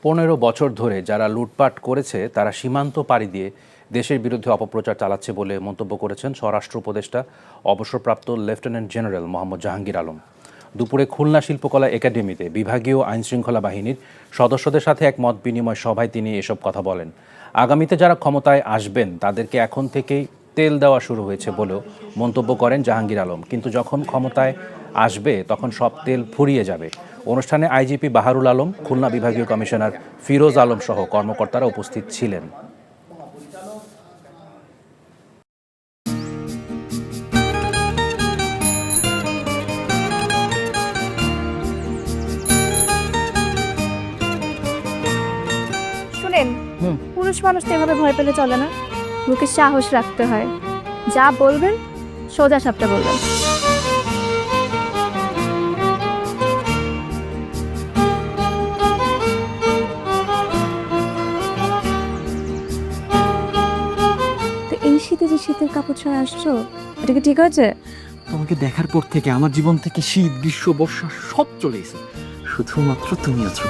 15 বছর ধরে যারা লুটপাট করেছে তারা সীমান্ত পাড়ি দিয়ে দেশের বিরুদ্ধে অপপ্রচার চালাচ্ছে বলে মন্তব্য করেছেন স্বরাষ্ট্র উপদেষ্টা অবসরপ্রাপ্ত লেফটেন্যান্ট জেনারেল মোহাম্মদ জাহাঙ্গীর আলম। দুপুরে খুলনা শিল্পকলা একাডেমিতে বিভাগীয় আইনশৃঙ্খলা বাহিনীর সদস্যদের সাথে এক মত বিনিময় সভায় তিনি এসব কথা বলেন। আগামীতে যারা ক্ষমতায় আসবেন তাদেরকে এখন থেকেই তেল দেওয়া শুরু হয়েছে বলেও মন্তব্য করেন জাহাঙ্গীর আলম। কিন্তু যখন ক্ষমতায় আসবে তখন সব তেল ফুরিয়ে যাবে। অনুষ্ঠানে আইজিপি বাহারুল আলম, খুলনা বিভাগীয় কমিশনার ফিরোজ আলম সহ কর্মকর্তারা উপস্থিত ছিলেন। শুনেন, পুরুষ মানুষ তো এভাবে ভয় পেলে চলে না, মুখে সাহস রাখতে হয়। যা বলবেন সোজা সাপটা বলবেন। তো এই শীতে যে শীতের কাপড় ছাড়া আসছো, এটা কি ঠিক আছে? তোমাকে দেখার পর থেকে আমার জীবন থেকে শীত, গ্রীষ্ম, বর্ষা সব চলে গেছে, শুধুমাত্র তুমি আছো।